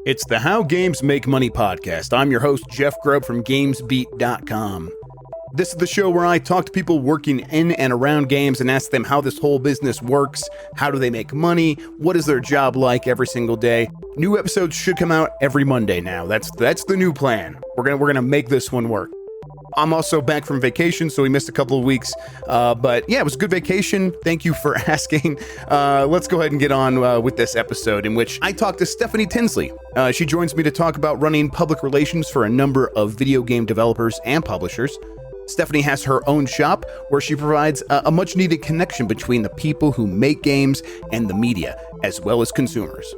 It's the How Games Make Money podcast. I'm your host, Jeff Grubb from GamesBeat.com. This is the show where I talk to people working in and around games and ask them how this whole business works, how do they make money, what is their job like every single day. New episodes should come out every Monday now. That's the new plan. We're gonna make this one work. I'm also back from vacation, so we missed a couple of weeks. But yeah, it was a good vacation. Thank you for asking. Let's go ahead and get on with this episode in which I talked to Stephanie Tinsley. She joins me to talk about running public relations for a number of video game developers and publishers. Stephanie has her own shop where she provides a much needed connection between the people who make games and the media, as well as consumers.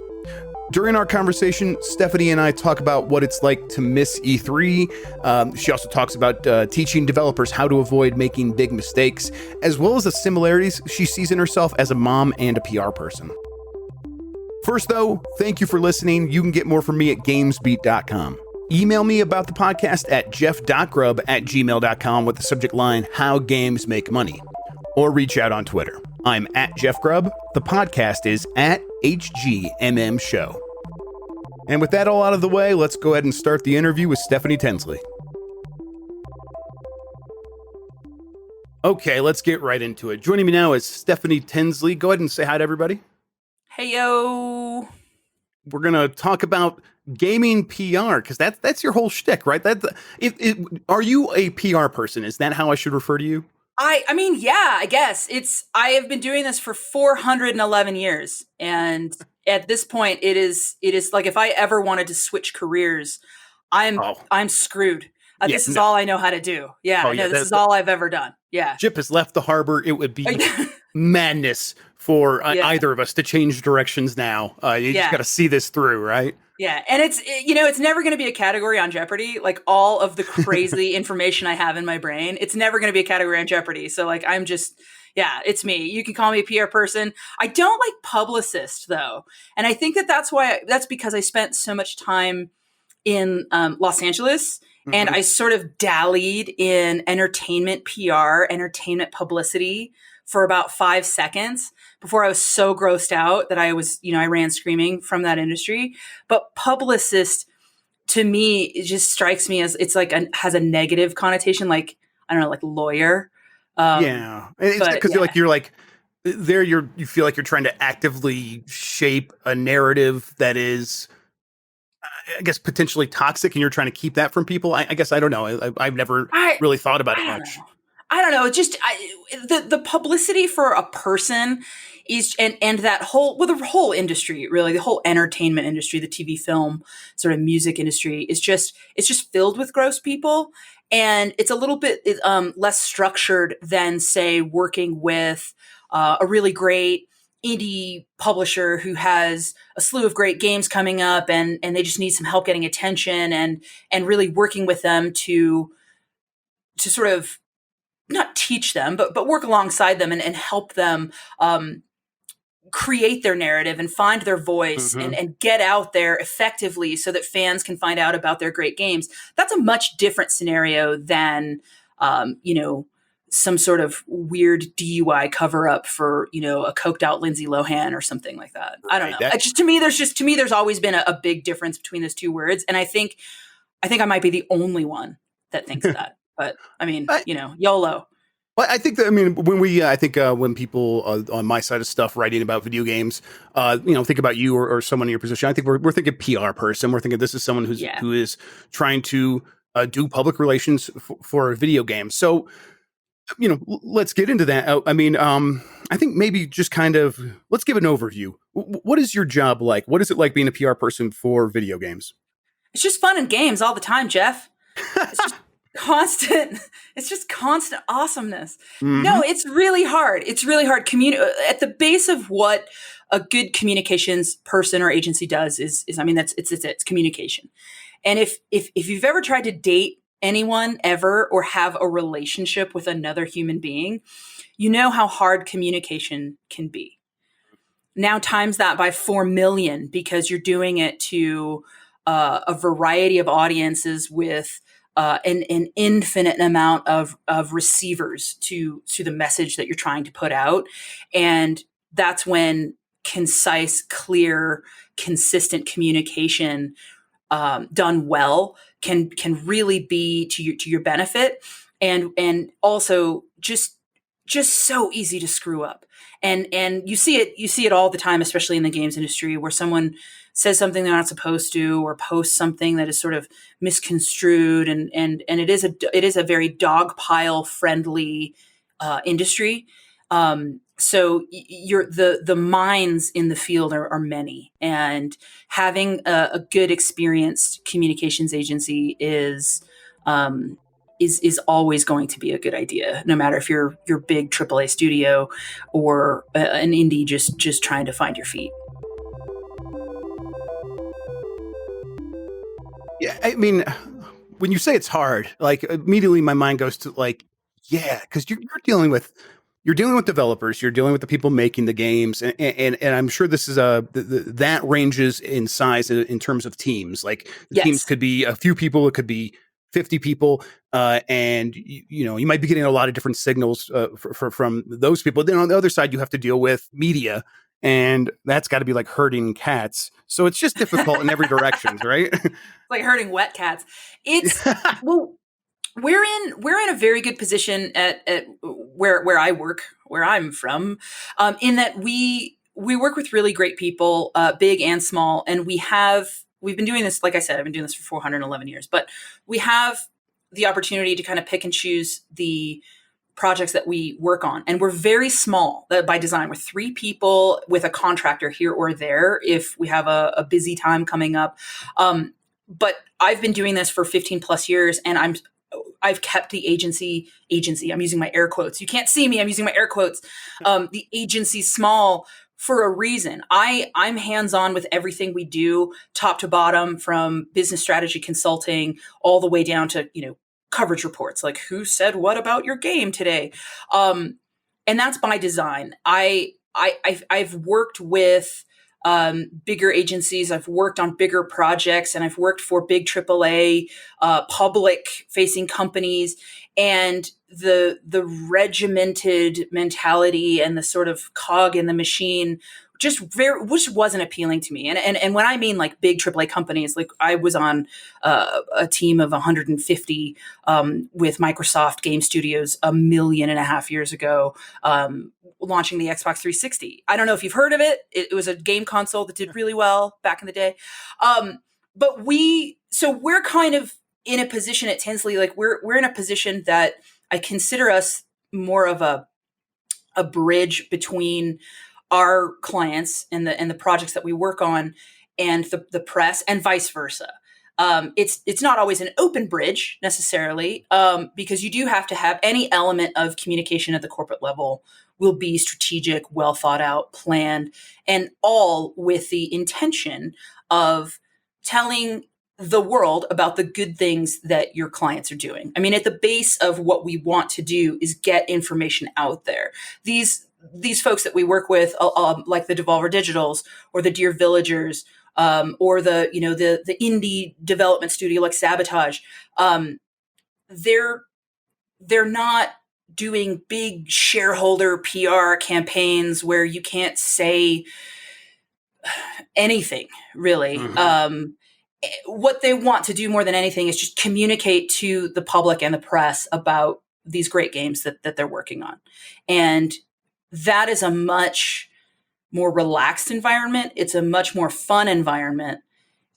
During our conversation, Stephanie and I talk about what it's like to miss E3. She also talks about teaching developers how to avoid making big mistakes, as well as the similarities she sees in herself as a mom and a PR person. First, though, thank you for listening. You can get more from me at GamesBeat.com. Email me about the podcast at jeff.grubb@gmail.com with the subject line, How Games Make Money. Or reach out on Twitter. I'm at Jeff Grubb. The podcast is at HGMM Show. And with that all out of the way, let's go ahead and start the interview with Stephanie Tinsley. Okay, let's get right into it. Joining me now is Stephanie Tinsley. Go ahead and say hi to everybody. Hey, yo. We're going to talk about gaming PR, because that's your whole shtick, right? Are you a PR person? Is that how I should refer to you? I mean, yeah, I guess I have been doing this for 411 years. And at this point, it is like, if I ever wanted to switch careers, I'm screwed. This is all I know how to do. Yeah. This is all I've ever done. Yeah. Ship has left the harbor. It would be madness for either of us to change directions now. You just got to see this through, right? Yeah. And it's never going to be a category on Jeopardy. Like, all of the crazy information I have in my brain, it's never going to be a category on Jeopardy. So like, I'm just, it's me. You can call me a PR person. I don't like publicist though. And I think that's because I spent so much time in Los Angeles. Mm-hmm. And I sort of dallied in entertainment PR, entertainment publicity for about 5 seconds before I was so grossed out that I ran screaming from that industry. But publicist, to me, it just strikes me as it's like has a negative connotation, like, I don't know, like lawyer. It's because you feel like you're trying to actively shape a narrative that is, I guess, potentially toxic, and you're trying to keep that from people. I guess, I don't know. I've never really thought about it much. I don't know. It's just the publicity for a person is, and that the whole industry, really, the whole entertainment industry, the TV, film, sort of music industry it's just filled with gross people. And it's a little bit less structured than, say, working with a really great indie publisher who has a slew of great games coming up, and they just need some help getting attention, and really working with them to sort of not teach them, but work alongside them and help them create their narrative and find their voice, mm-hmm. and get out there effectively so that fans can find out about their great games. That's a much different scenario than, some sort of weird DUI cover up for, a coked out Lindsay Lohan or something like that. Right. I don't know. To me, there's always been a big difference between those two words. And I think I might be the only one that thinks that. But I mean, YOLO. Well, I think that, when people on my side of stuff writing about video games, think about you or someone in your position, I think we're thinking PR person. We're thinking this is someone who is trying to do public relations for a video game. So, let's get into that. I think maybe just kind of, let's give an overview. What is your job like? What is it like being a PR person for video games? It's just fun and games all the time, Jeff. It's just constant awesomeness. Mm-hmm. No, it's really hard. It's at the base of what a good communications person or agency does is it's communication. And if you've ever tried to date anyone ever, or have a relationship with another human being, you know how hard communication can be. Now times that by 4 million, because you're doing it to a variety of audiences with an infinite amount of receivers to the message that you're trying to put out. And that's when concise, clear, consistent communication done well can really be to your benefit, and also just so easy to screw up. And you see it all the time, especially in the games industry, where someone says something they're not supposed to, or posts something that is sort of misconstrued, and it is a very dogpile friendly industry. So the minds in the field are many, and having a good, experienced communications agency is always going to be a good idea, no matter if you're big AAA studio or an indie just trying to find your feet. Yeah, I mean, when you say it's hard, like immediately my mind goes to like, yeah, because you're dealing with developers, you're dealing with the people making the games, and I'm sure this is that ranges in size in terms of teams. Like the teams could be a few people, it could be 50 people, and you might be getting a lot of different signals from those people. Then on the other side, you have to deal with media, and that's got to be like herding cats. So it's just difficult in every direction, right? Like herding wet cats. It's well, we're in a very good position at where I work, where I'm from, in that we work with really great people, big and small, and we've been doing this. Like I said, I've been doing this for 411 years, but we have the opportunity to kind of pick and choose the projects that we work on. And we're very small by design. We're 3 people with a contractor here or there if we have a busy time coming up. But I've been doing this for 15 plus years, and I've kept the agency, I'm using my air quotes. You can't see me, I'm using my air quotes. The agency small for a reason. I'm hands-on with everything we do, top to bottom, from business strategy consulting all the way down to, coverage reports, like who said what about your game today. And that's by design. I've worked with bigger agencies. I've worked on bigger projects, and I've worked for big AAA public facing companies, and the regimented mentality and the sort of cog in the machine which wasn't appealing to me. And when I mean like big AAA companies, like I was on a team of 150 with Microsoft Game Studios 1.5 million years ago, launching the Xbox 360. I don't know if you've heard of it. It was a game console that did really well back in the day. But we're kind of in a position at Tinsley, like we're in a position that I consider us more of a bridge between our clients and the projects that we work on and the press, and vice versa. It's not always an open bridge necessarily, because you do have to have any element of communication at the corporate level will be strategic, well thought out, planned, and all with the intention of telling the world about the good things that your clients are doing. I mean, at the base of what we want to do is get information out there. These folks that we work with, like the Devolver Digitals or the Dear Villagers, or the indie development studio like Sabotage, they're not doing big shareholder PR campaigns where you can't say anything really. Mm-hmm. What they want to do more than anything is just communicate to the public and the press about these great games that they're working on. And that is a much more relaxed environment. It's a much more fun environment.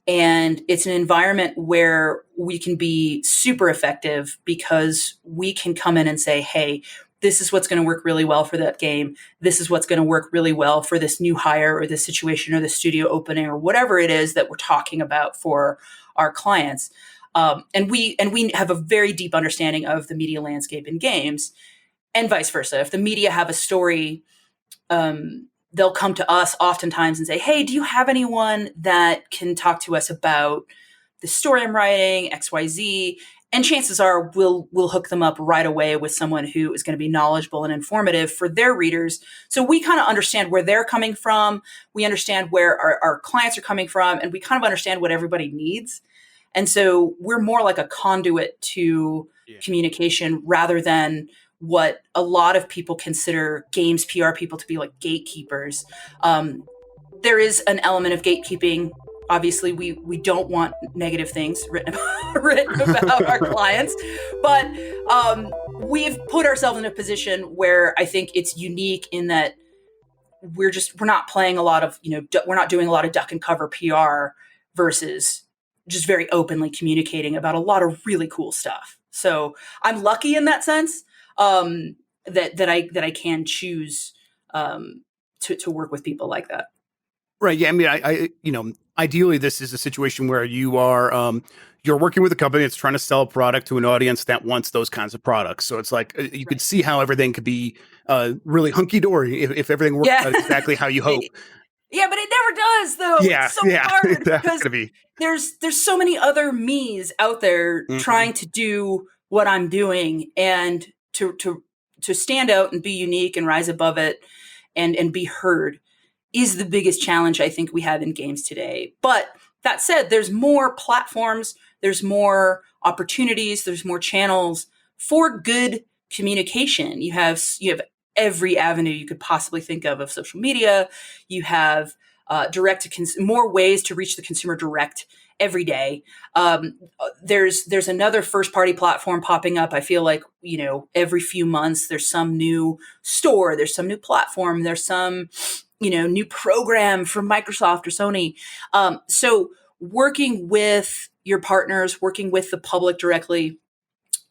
And it's an environment where we can be super effective because we can come in and say, hey, this is what's going to work really well for that game. This is what's going to work really well for this new hire or this situation or the studio opening or whatever it is that we're talking about for our clients. And we have a very deep understanding of the media landscape in games, and vice versa. If the media have a story, they'll come to us oftentimes and say, hey, do you have anyone that can talk to us about the story I'm writing, XYZ? And chances are we'll hook them up right away with someone who is going to be knowledgeable and informative for their readers. So we kind of understand where they're coming from. We understand where our clients are coming from, and we kind of understand what everybody needs. And so we're more like a conduit to communication rather than what a lot of people consider games PR people to be, like gatekeepers. there is an element of gatekeeping. Obviously, we don't want negative things written about our clients, but we've put ourselves in a position where I think it's unique in that we're not playing a lot of, we're not doing a lot of duck and cover PR versus just very openly communicating about a lot of really cool stuff. So I'm lucky in that sense, that I can choose to work with people like that. Right. Yeah. I mean, I ideally, this is a situation where you are, you're working with a company that's trying to sell a product to an audience that wants those kinds of products. So it's like you could see how everything could be really hunky dory if everything works out exactly how you hope. Yeah, but it never does, though. Yeah, it's so hard because be. there's so many other me's out there trying to do what I'm doing, and to stand out and be unique and rise above it and be heard is the biggest challenge I think we have in games today. But that said, there's more platforms, there's more opportunities, there's more channels for good communication. You have every avenue you could possibly think of social media. You have more ways to reach the consumer direct every day. There's another first party platform popping up. I feel like, every few months there's some new store, there's some new platform, there's some, new program from Microsoft or Sony. So working with your partners, working with the public directly,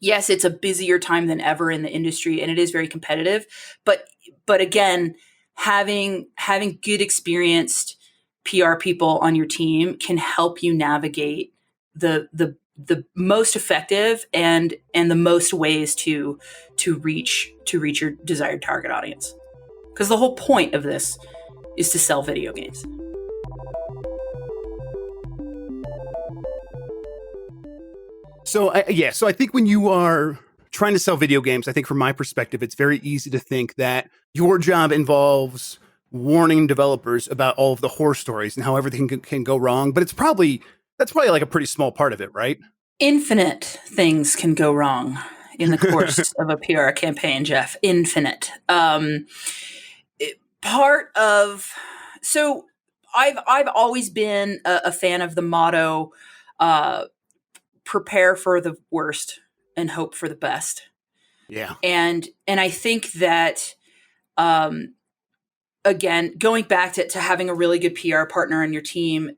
yes, it's a busier time than ever in the industry, and it is very competitive. But again, having good experienced PR people on your team can help you navigate the most effective and the most ways to reach your desired target audience. Because the whole point of this is to sell video games. So I think when you are trying to sell video games, I think from my perspective, it's very easy to think that your job involves warning developers about all of the horror stories and how everything can go wrong. But that's probably like a pretty small part of it, right? Infinite things can go wrong in the course of a PR campaign, Jeff. Infinite. So I've always been a fan of the motto, prepare for the worst and hope for the best. Yeah. And I think that, again, going back to having a really good PR partner on your team,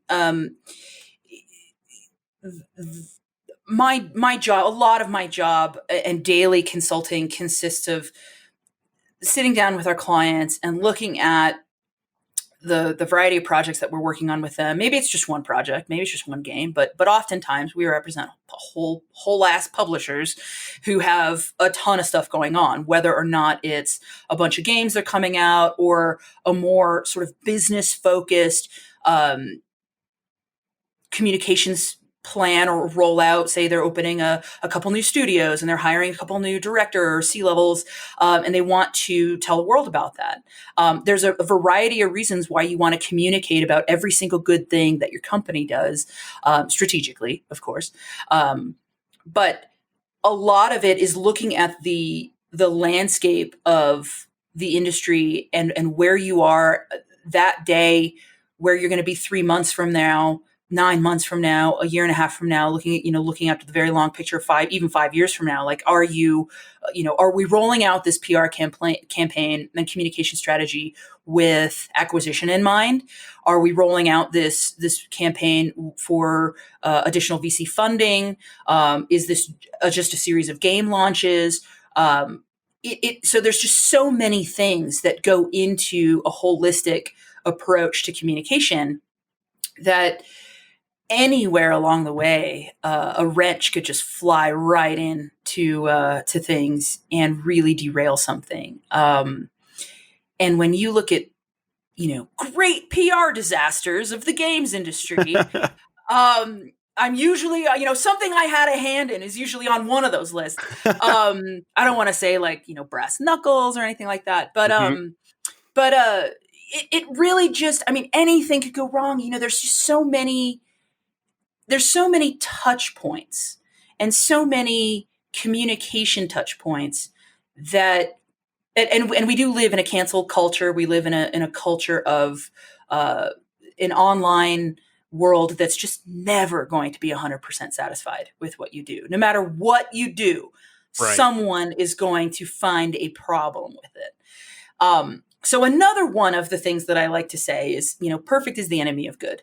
my job, a lot of my job and daily consulting consists of sitting down with our clients and looking at the variety of projects that we're working on with them. Maybe it's just one project, maybe it's just one game, but oftentimes we represent whole ass publishers who have a ton of stuff going on, whether or not it's a bunch of games that are coming out or a more sort of business focused communications plan or rollout. Say they're opening a couple new studios and they're hiring a couple new director or C-levels, and they want to tell the world about that. There's a variety of reasons why you want to communicate about every single good thing that your company does, strategically, of course. But a lot of it is looking at the landscape of the industry and where you are that day, where you're going to be 3 months from now, 9 months from now, a year and a half from now, looking out to the very long picture of 5 years from now. Like, are we rolling out this PR campaign and communication strategy with acquisition in mind? Are we rolling out this campaign for additional VC funding? Is this just a series of game launches? So there's just so many things that go into a holistic approach to communication that anywhere along the way, a wrench could just fly right in to things and really derail something. And when you look at, great PR disasters of the games industry, I'm usually, something I had a hand in is usually on one of those lists. I don't want to say like, brass knuckles or anything like that, but it really just, anything could go wrong. There's just so many touch points and so many communication touch points that, and we do live in a cancel culture. We live in a culture of an online world that's just never going to be 100% satisfied with what you do. No matter what you do, Right. someone is going to find a problem with it. So another one of the things that I like to say is, perfect is the enemy of good.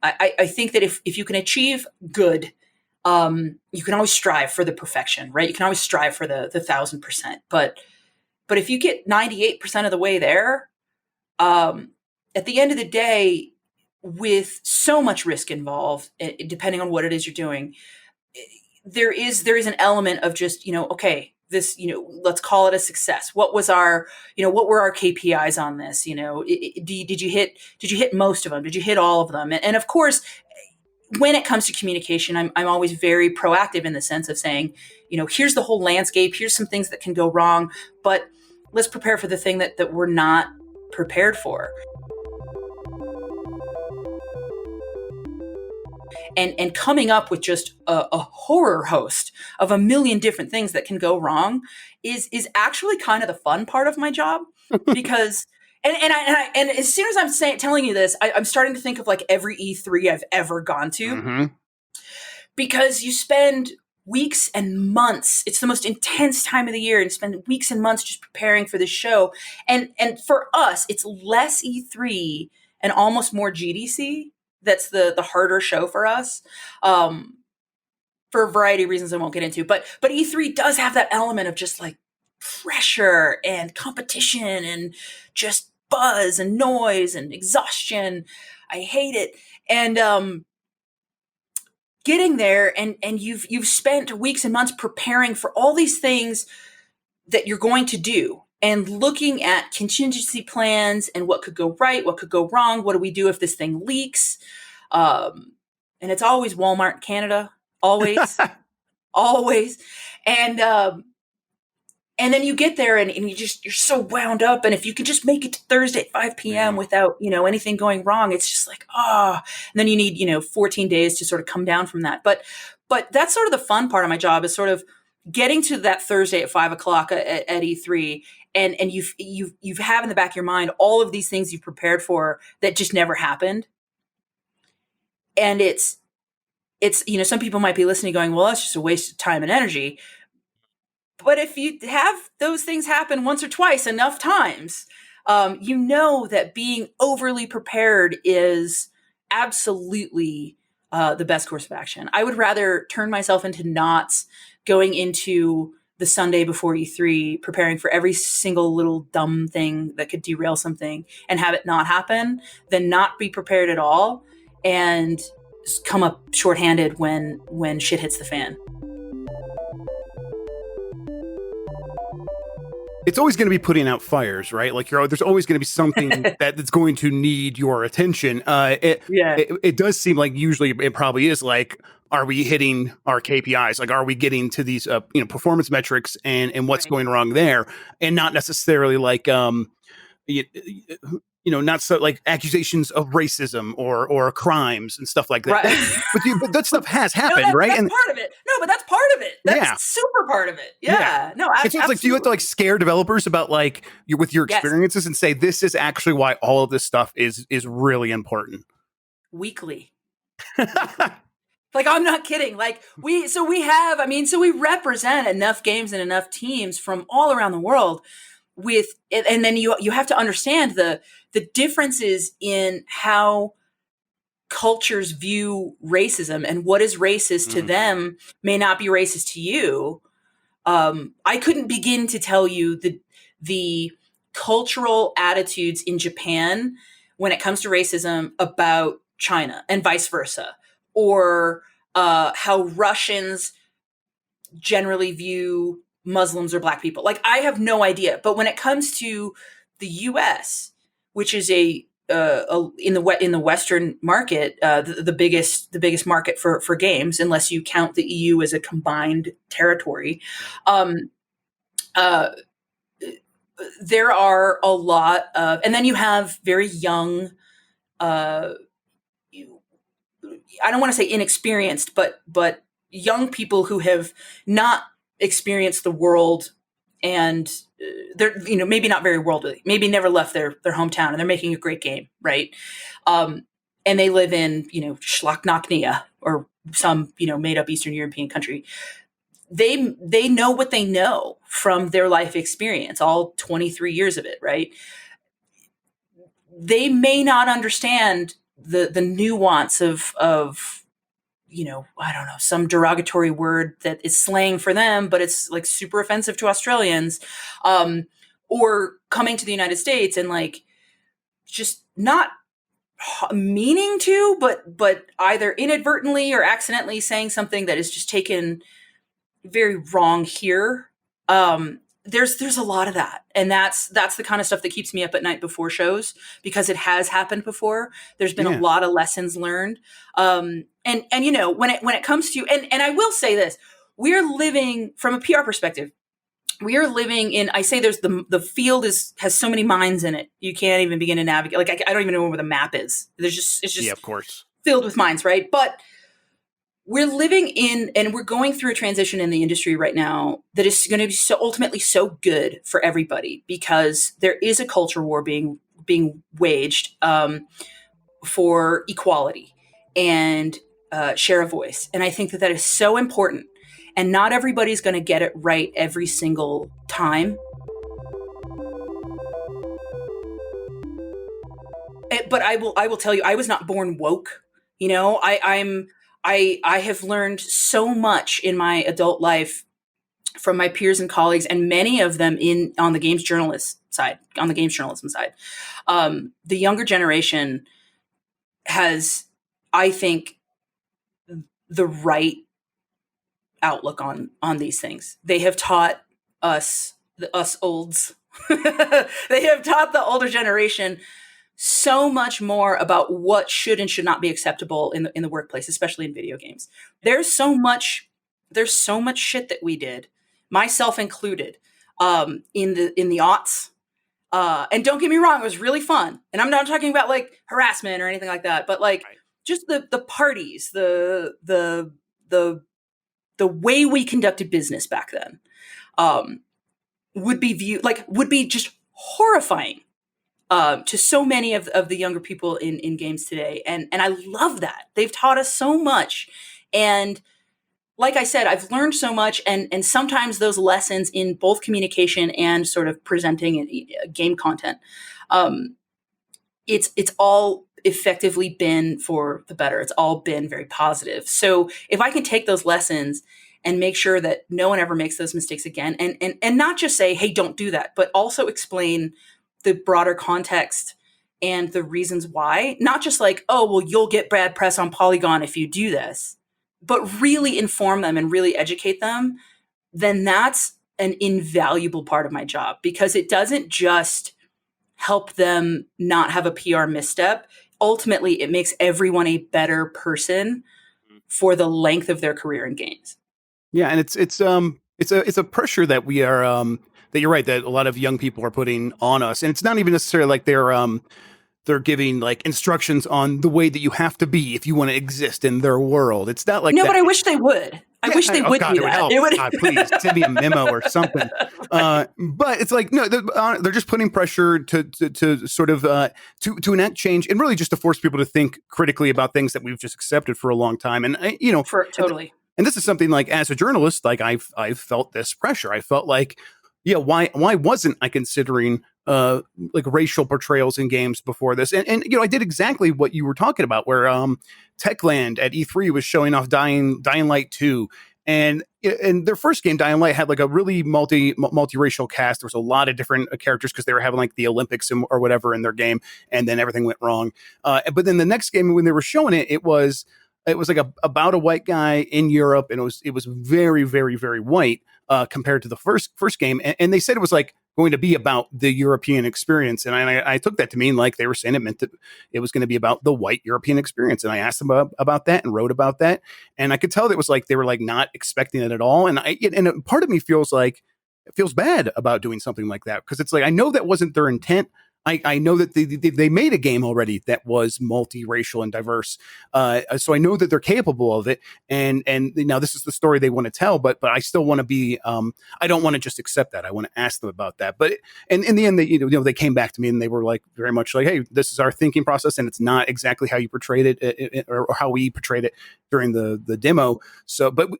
I think that if you can achieve good, you can always strive for the perfection, right? You can always strive for the 1,000%. But if you get 98% of the way there, at the end of the day, with so much risk involved, depending on what it is you're doing, there is an element of just, okay, this, let's call it a success. What was what were our KPIs on this? Did you hit most of them? Did you hit all of them? And of course, when it comes to communication, I'm always very proactive in the sense of saying, here's the whole landscape. Here's some things that can go wrong, but let's prepare for the thing that we're not prepared for. And coming up with just a horror host of a million different things that can go wrong is actually kind of the fun part of my job, because and as soon as I'm telling you this, I'm starting to think of like every E3 I've ever gone to, because you spend weeks and months. It's the most intense time of the year, and you spend weeks and months just preparing for this show. And for us, it's less E3 and almost more GDC. That's the harder show for us, for a variety of reasons I won't get into. But E3 does have that element of just like pressure and competition and just buzz and noise and exhaustion. I hate it. And getting there, and you've spent weeks and months preparing for all these things that you're going to do, and looking at contingency plans and what could go right, what could go wrong, what do we do if this thing leaks? And it's always Walmart Canada, always, always. And then you get there and you're so wound up. And if you can just make it to Thursday at 5 p.m. without, anything going wrong, it's just like, and then you need, 14 days to sort of come down from that. But that's sort of the fun part of my job, is sort of getting to that Thursday at 5 o'clock at E3. And you've have in the back of your mind all of these things you've prepared for that just never happened. And it's some people might be listening going, well, that's just a waste of time and energy. But if you have those things happen once or twice enough times, that being overly prepared is absolutely the best course of action. I would rather turn myself into knots going into the Sunday before E3, preparing for every single little dumb thing that could derail something and have it not happen, than not be prepared at all and come up shorthanded when shit hits the fan. It's always going to be putting out fires, right? Like there's always going to be something that's going to need your attention. It does seem like usually it probably is like, are we hitting our KPIs? Like, are we getting to these, performance metrics and what's going wrong there? And not necessarily like, not so like accusations of racism or crimes and stuff like that. Right. But that stuff has happened, right? That's and part of it. No, but that's part of it. That's super part of it. Yeah. No, it's like, do you have to like scare developers about like with your experiences and say, this is actually why all of this stuff is really important? Weekly. Like, I'm not kidding. Like we represent enough games and enough teams from all around the world and then you have to understand the differences in how cultures view racism, and what is racist to them may not be racist to you. I couldn't begin to tell you the cultural attitudes in Japan when it comes to racism about China and vice versa, or how Russians generally view Muslims or Black people. Like, I have no idea. But when it comes to the U.S., which is in the Western market, the biggest market for games, unless you count the EU as a combined territory, there are a lot of, and then you have very young, I don't want to say inexperienced, but young people who have not experienced the world, and they're maybe not very worldly, maybe never left their hometown, and they're making a great game, right? and they live in, Schlaknachnia or some, made up Eastern European country. They know what they know from their life experience, all 23 years of it, right? They may not understand the nuance of I don't know, some derogatory word that is slang for them, but it's like super offensive to Australians, or coming to the United States and like just not meaning to, but either inadvertently or accidentally saying something that is just taken very wrong here. There's a lot of that, and that's the kind of stuff that keeps me up at night before shows, because it has happened before. There's been a lot of lessons learned, and when it comes to, and I will say this, we're living from a PR perspective. We are living in, I say there's the field has so many mines in it. You can't even begin to navigate. Like I don't even know where the map is. It's just yeah, of course, filled with mines, right? But we're living in, and we're going through a transition in the industry right now that is going to be so ultimately so good for everybody, because there is a culture war being waged for equality and share a voice. And I think that is so important. And not everybody's going to get it right every single time. But I will tell you, I was not born woke. I have learned so much in my adult life from my peers and colleagues, and many of them on the games journalism side. The younger generation has, I think, the right outlook on these things. They have taught us olds. They have taught the older generation so much more about what should and should not be acceptable in the workplace, especially in video games. There's so much shit that we did, myself included, in the aughts. And don't get me wrong, it was really fun. And I'm not talking about like harassment or anything like that, but like just the parties, the way we conducted business back then, would be just horrifying to so many of the younger people in games today. And I love that. They've taught us so much. And like I said, I've learned so much. And sometimes those lessons in both communication and sort of presenting game content, it's all effectively been for the better. It's all been very positive. So if I can take those lessons and make sure that no one ever makes those mistakes again, and not just say, hey, don't do that, but also explain the broader context and the reasons why, not just like, oh, well, you'll get bad press on Polygon if you do this, but really inform them and really educate them, then that's an invaluable part of my job, because it doesn't just help them not have a PR misstep. Ultimately, it makes everyone a better person for the length of their career in games. Yeah, and it's a pressure that we are that you're right, that a lot of young people are putting on us, and it's not even necessarily like they're giving like instructions on the way that you have to be if you want to exist in their world. It's not like no, that. But I wish they would. I wish they would do that. It would God, please send me a memo or something. But it's like, no, they're just putting pressure to sort of to enact change, and really just to force people to think critically about things that we've just accepted for a long time. And Totally. And this is something like, as a journalist, like I've felt this pressure. I felt like, yeah, why wasn't I considering like racial portrayals in games before this? And I did exactly what you were talking about, where Techland at E3 was showing off Dying Light 2. And their first game, Dying Light, had like a really multiracial cast. There was a lot of different characters because they were having like the Olympics or whatever in their game, and then everything went wrong. But then the next game, when they were showing it, it was like about a white guy in Europe, and it was very, very, very white compared to the first game. And they said it was like going to be about the European experience. And I took that to mean like they were saying it meant that it was going to be about the white European experience. And I asked them about that and wrote about that. And I could tell that it was like they were like not expecting it at all. And part of me feels bad about doing something like that, because it's like, I know that wasn't their intent. I know that they made a game already that was multiracial and diverse. So I know that they're capable of it. And now this is the story they want to tell, but I still want to be, I don't want to just accept that. I want to ask them about that. But and in the end, they came back to me and they were like very much like, hey, this is our thinking process, and it's not exactly how you portrayed it or how we portrayed it during the demo. So, but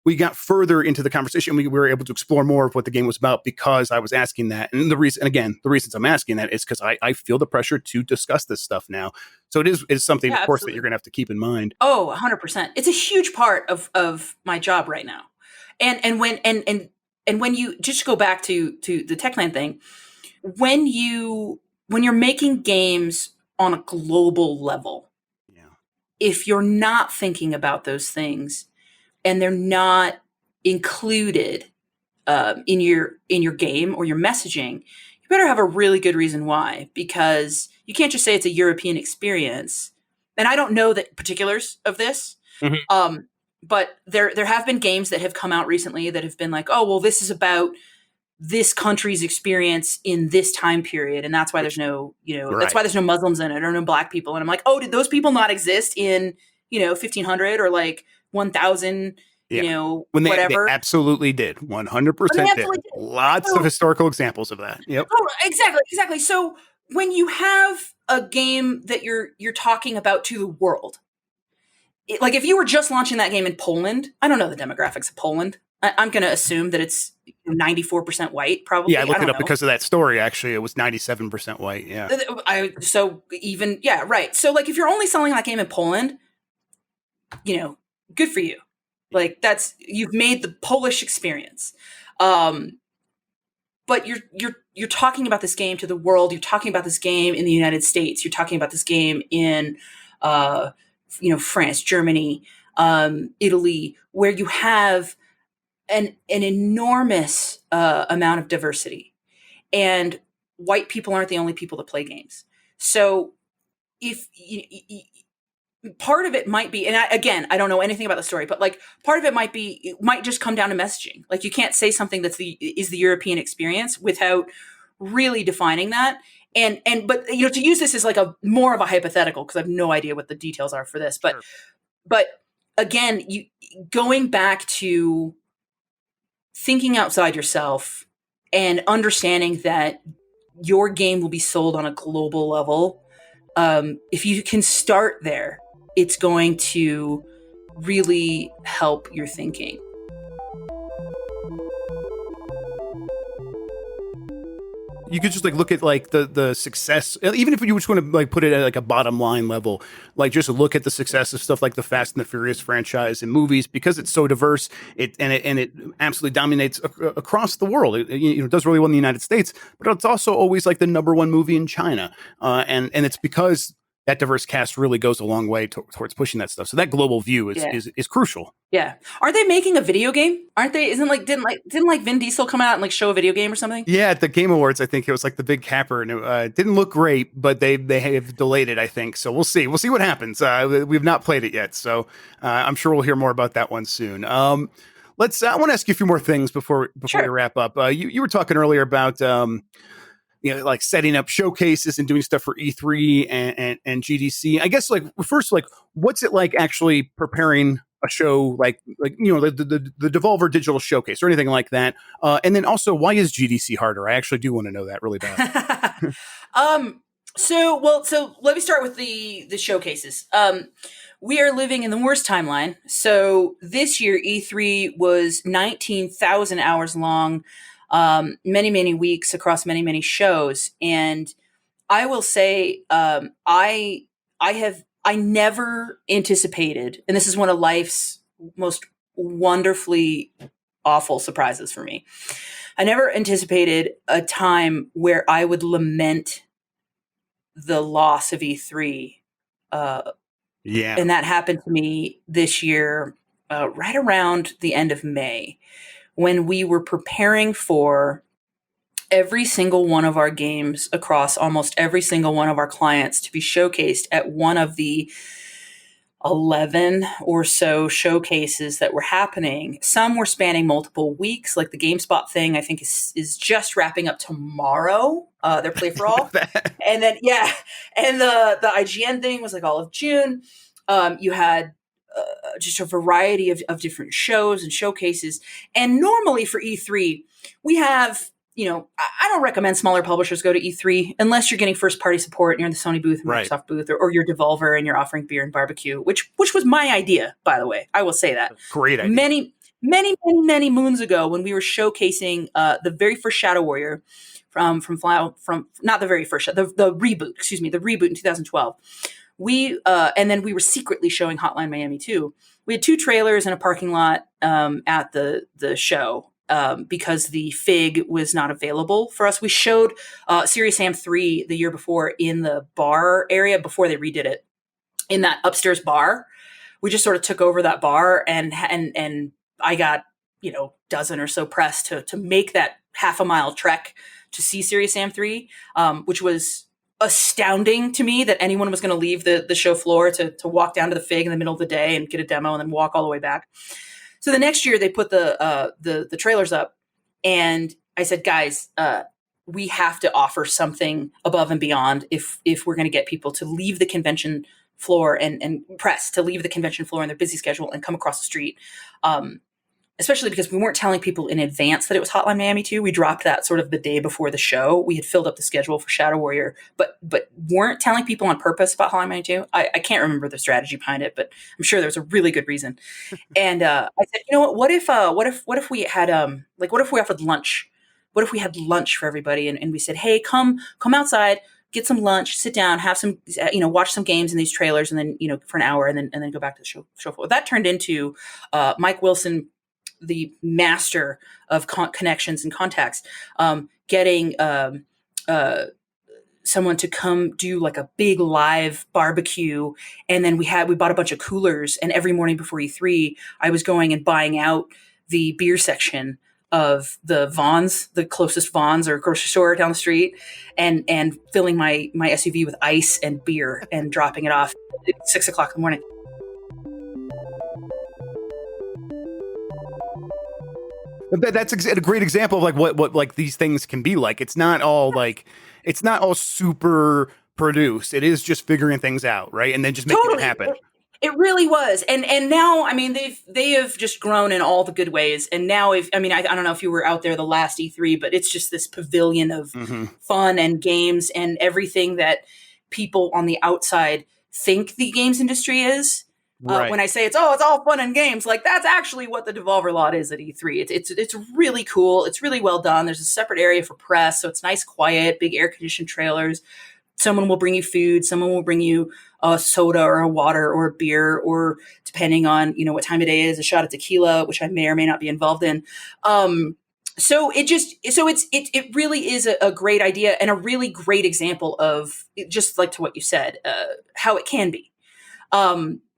we got further into the conversation. We were able to explore more of what the game was about because I was asking that. And the reasons I'm asking that is because I feel the pressure to discuss this stuff now. So it is something, of course, that you're going to have to keep in mind. Oh, 100%. It's a huge part of my job right now. And when you just go back to the Techland thing, when you're making games on a global level, if you're not thinking about those things, and they're not included in your game or your messaging, you better have a really good reason why, because you can't just say it's a European experience. And I don't know the particulars of this, but there have been games that have come out recently that have been like, oh, well, this is about this country's experience in this time period, and that's why there's no, that's why there's no Muslims in it or no Black people. And I'm like, oh, did those people not exist in 1500 or like 1000, when whatever? They absolutely did. 100% did. Lots of historical examples of that. Yep. Oh, exactly. So when you have a game that you're talking about to the world, like if you were just launching that game in Poland, I don't know the demographics of Poland. I'm going to assume that it's 94% white, probably. Yeah, I looked it up because of that story. Actually, it was 97% white. Yeah. Right. So like if you're only selling that game in Poland, good for you. Like you've made the Polish experience. But you're talking about this game to the world. You're talking about this game in the United States. You're talking about this game in, France, Germany, Italy, where you have an enormous amount of diversity, and white people aren't the only people that play games. So if part of it might be, and I don't know anything about the story, but like part of it might just come down to messaging. Like you can't say something is the European experience without really defining that. But to use this as like a more of a hypothetical, because I have no idea what the details are for this, but Sure. But again, going back to thinking outside yourself and understanding that your game will be sold on a global level. If you can start there, it's going to really help your thinking. You could just like look at like the success, even if you just want to like put it at like a bottom line level, like just look at the success of stuff like the Fast and the Furious franchise in movies, because it's so diverse. It absolutely dominates across the world. It does really well in the United States, but it's also always like the number one movie in China, and it's because that diverse cast really goes a long way towards pushing that stuff. So that global view is crucial. Yeah. Aren't they making a video game? Aren't they? Didn't Vin Diesel come out and like show a video game or something? Yeah, at the Game Awards, I think it was like the big capper, and it didn't look great, but they have delayed it, I think. So we'll see. We'll see what happens. We've not played it yet, so I'm sure we'll hear more about that one soon. I want to ask you a few more things before Sure. we wrap up. You were talking earlier about like setting up showcases and doing stuff for E3 and GDC. I guess like first, like what's it like actually preparing a show like the Devolver Digital Showcase or anything like that? And then also, why is GDC harder? I actually do want to know that really bad. So let me start with the showcases. We are living in the worst timeline. So this year, E3 was 19,000 hours long. Many, many weeks across many, many shows. And I will say, I never anticipated, and this is one of life's most wonderfully awful surprises for me. I never anticipated a time where I would lament the loss of E3. And that happened to me this year, right around the end of May, when we were preparing for every single one of our games across almost every single one of our clients to be showcased at one of the 11 or so showcases that were happening. Some were spanning multiple weeks, like the GameSpot thing, I think is just wrapping up tomorrow, their play for all. And then, and the IGN thing was like all of June. You had just a variety of different shows and showcases. And normally for E3, we have, I don't recommend smaller publishers go to E3 unless you're getting first party support and you're in the Sony booth, Microsoft booth, or you're Devolver and you're offering beer and barbecue, which was my idea, by the way. I will say that. Great idea. Many moons ago, when we were showcasing the very first Shadow Warrior from not the very first, the reboot in 2012. And then we were secretly showing Hotline Miami 2. We had 2 trailers in a parking lot at the show. Because the FIG was not available for us. We showed Serious Sam 3 the year before in the bar area before they redid it, in that upstairs bar. We just sort of took over that bar, and I got, dozen or so press to make that half a mile trek to see Serious Sam 3, which was astounding to me that anyone was going to leave the show floor to walk down to the FIG in the middle of the day and get a demo and then walk all the way back. So the next year they put the trailers up, and I said, guys, we have to offer something above and beyond if we're going to get people to leave the convention floor and press to leave the convention floor in their busy schedule and come across the street. Especially because we weren't telling people in advance that it was Hotline Miami 2. We dropped that sort of the day before the show. We had filled up the schedule for Shadow Warrior, but weren't telling people on purpose about Hotline Miami 2. I can't remember the strategy behind it, but I'm sure there was a really good reason. And I said, you know what? What if we had what if we offered lunch? What if we had lunch for everybody? And we said, hey, come outside, get some lunch, sit down, have some, watch some games in these trailers, and then for an hour, and then go back to the show floor. That turned into Mike Wilson, the master of connections and contacts, getting someone to come do like a big live barbecue. And then we bought a bunch of coolers, and every morning before E3, I was going and buying out the beer section of the Vons, the closest Vons or grocery store down the street, and filling my SUV with ice and beer and dropping it off at 6 o'clock in the morning. That's a great example of like what like these things can be like. It's not all super produced. It is just figuring things out, right? And then just making it happen. It really was. And now, I mean, they have just grown in all the good ways. And now I don't know if you were out there the last E3, but it's just this pavilion of fun and games and everything that people on the outside think the games industry is. Right. When I say it's all fun and games, like that's actually what the Devolver Lot is at E3. It's really cool. It's really well done. There's a separate area for press, so it's nice, quiet, big air conditioned trailers. Someone will bring you food. Someone will bring you a soda or a water or a beer, or depending on what time of day it is, a shot of tequila, which I may or may not be involved in. So it really is a great idea and a really great example of, just like to what you said, how it can be.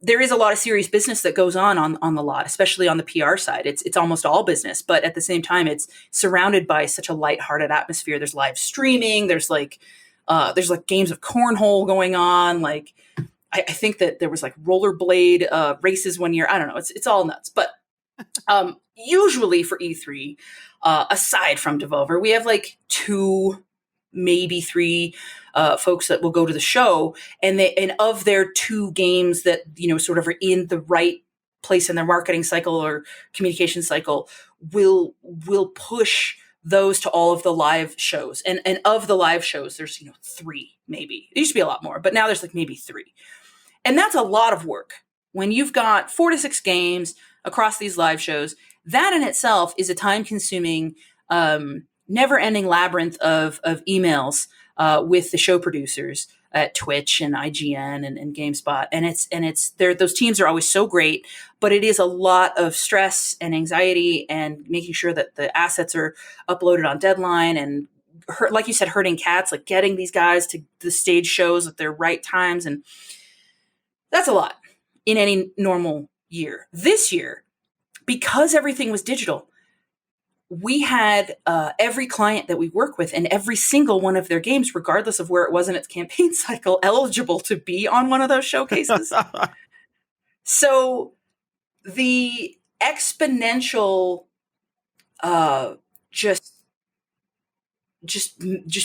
There is a lot of serious business that goes on the lot, especially on the PR side. It's almost all business, but at the same time, it's surrounded by such a lighthearted atmosphere. There's live streaming. There's like games of cornhole going on. Like I think that there was like rollerblade races one year. I don't know. It's all nuts. But usually for E3, aside from Devolver, we have like 2, maybe 3 folks that will go to the show, and of their 2 games that sort of are in the right place in their marketing cycle or communication cycle, will push those to all of the live shows. And of the live shows, there's 3 maybe. It used to be a lot more, but now there's like maybe 3, and that's a lot of work when you've got 4 to 6 games across these live shows. That in itself is a time-consuming, never-ending labyrinth of emails with the show producers at Twitch and IGN and GameSpot, and those teams are always so great, but it is a lot of stress and anxiety and making sure that the assets are uploaded on deadline, and like you said, herding cats, like getting these guys to the stage shows at their right times, and that's a lot in any normal year. This year, because everything was digital, we had every client that we work with and every single one of their games, regardless of where it was in its campaign cycle, eligible to be on one of those showcases. So the exponential, just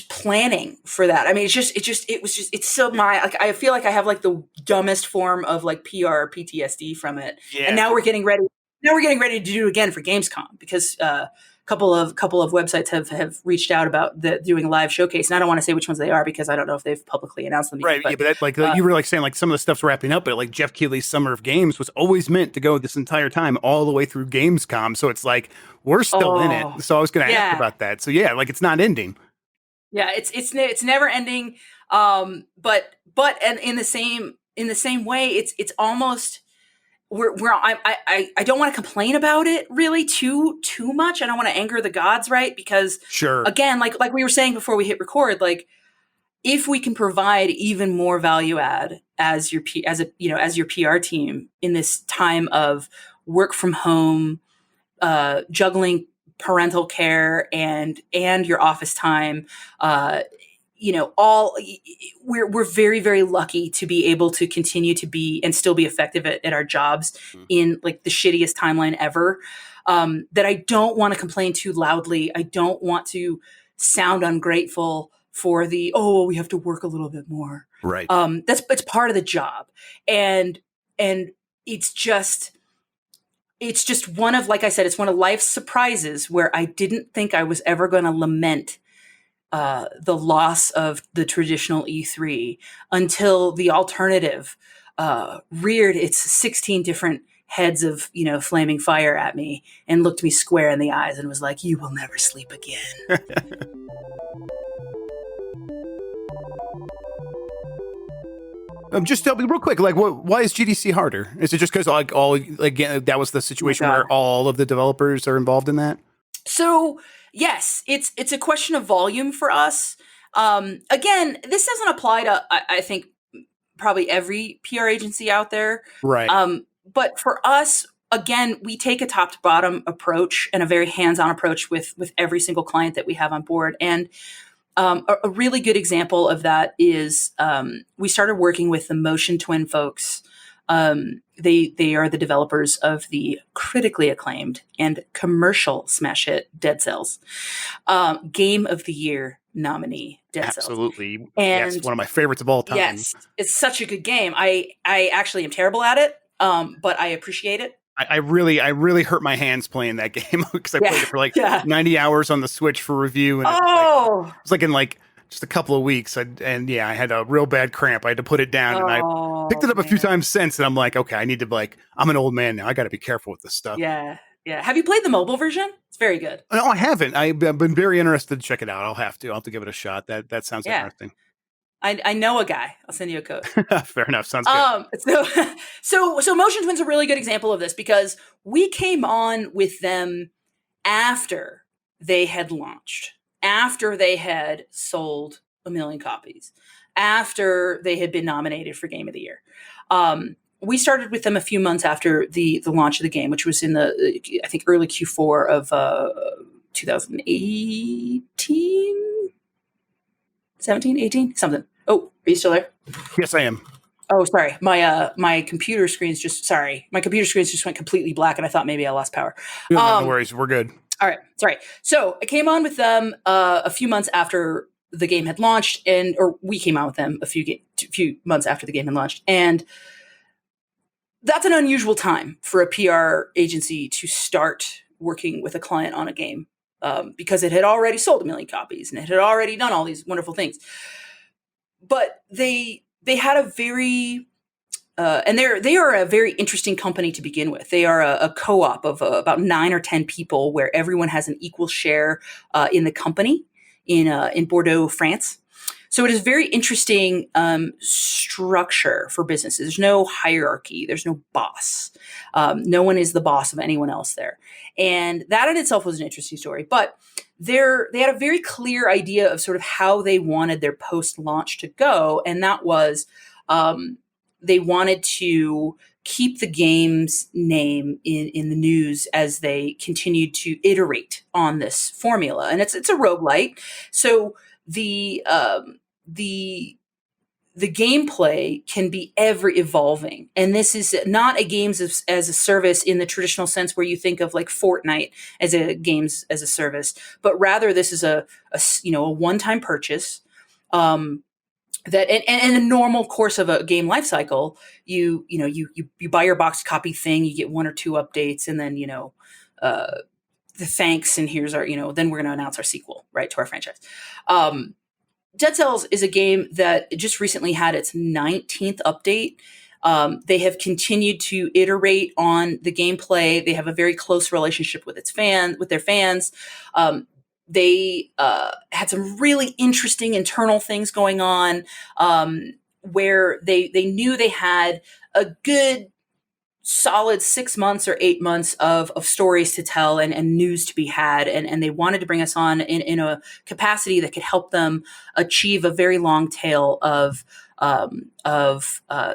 planning for that. I mean, it's so like, I feel like I have like the dumbest form of like PR PTSD from it. Yeah. And now we're getting ready to do it again for Gamescom, because couple of websites have reached out about doing a live showcase, and I don't want to say which ones they are because I don't know if they've publicly announced them yet. Right, but that, like you were like saying, like some of the stuff's wrapping up, but like Jeff Keighley's Summer of Games was always meant to go this entire time all the way through Gamescom, so it's like we're still in it. So I was going to ask about that. So yeah, like it's not ending. Yeah, it's never ending. But and in the same way, it's almost. I don't want to complain about it really too much. I don't want to anger the gods, right? Because again, like we were saying before we hit record, like if we can provide even more value add as your PR team in this time of work from home, juggling parental care and your office time, we're very, very lucky to be able to continue to be and still be effective at our jobs in like the shittiest timeline ever. That I don't want to complain too loudly. I don't want to sound ungrateful for we have to work a little bit more. Right. It's part of the job. And it's just one of, like I said, it's one of life's surprises where I didn't think I was ever going to lament the loss of the traditional E3 until the alternative reared its 16 different heads of, flaming fire at me and looked me square in the eyes and was like, "You will never sleep again." Just tell me real quick, like, why is GDC harder? Is it just because that was the situation where all of the developers are involved in that? So yes, it's a question of volume for us. Again, this doesn't apply to I think probably every PR agency out there, right? But for us, again, we take a top to bottom approach and a very hands-on approach with every single client that we have on board. And a really good example of that is we started working with the Motion Twin folks. They are the developers of the critically acclaimed and commercial smash hit Dead Cells, Game of the Year nominee Dead Cells. Absolutely, and yes, one of my favorites of all time. Yes, it's such a good game. I actually am terrible at it, but I appreciate it. I really hurt my hands playing that game because I played it for like 90 hours on the Switch for review, and it was like in like just a couple of weeks, I had a real bad cramp. I had to put it down, and I picked it up a few times since, and I'm like, okay, I need to I'm an old man now. I got to be careful with this stuff. Yeah. Have you played the mobile version? It's very good. No, I haven't. I've been very interested to check it out. I'll have to give it a shot. That sounds interesting. I know a guy. I'll send you a code. Fair enough. Sounds good. So Motion Twin's a really good example of this because we came on with them after they had launched, after they had sold 1 million copies, after they had been nominated for Game of the Year. We started with them a few months after the launch of the game, which was in the, I think, early Q4 of 2018, 17, 18, something. Oh, are you still there? Yes, I am. Oh, sorry. My computer screens just went completely black, and I thought maybe I lost power. No worries. We're good. All right. Sorry. So I came on with them a few months after the game had launched, or we came on with them a few months after the game had launched. And that's an unusual time for a PR agency to start working with a client on a game, because it had already sold 1 million copies and it had already done all these wonderful things. But they had a very and they are a very interesting company to begin with. They are a co-op of about 9 or 10 people, where everyone has an equal share in the company in Bordeaux, France. So it is very interesting structure for businesses. There's no hierarchy. There's no boss. No one is the boss of anyone else there. And that in itself was an interesting story. But they had a very clear idea of sort of how they wanted their post-launch to go. And that was they wanted to keep the game's name in the news as they continued to iterate on this formula. And it's a roguelite. So the the gameplay can be ever evolving. And this is not a games as a service in the traditional sense where you think of like Fortnite as a games as a service, but rather this is a one-time purchase. That and in the normal course of a game life cycle, you buy your boxed copy thing, you get 1 or 2 updates, and then the thanks, and here's our then we're going to announce our sequel, right, to our franchise. Dead Cells is a game that just recently had its 19th update. They have continued to iterate on the gameplay. They have a very close relationship with their fans. They had some really interesting internal things going on, where they knew they had a good solid 6 months or 8 months of stories to tell and news to be had. And they wanted to bring us on in a capacity that could help them achieve a very long tail of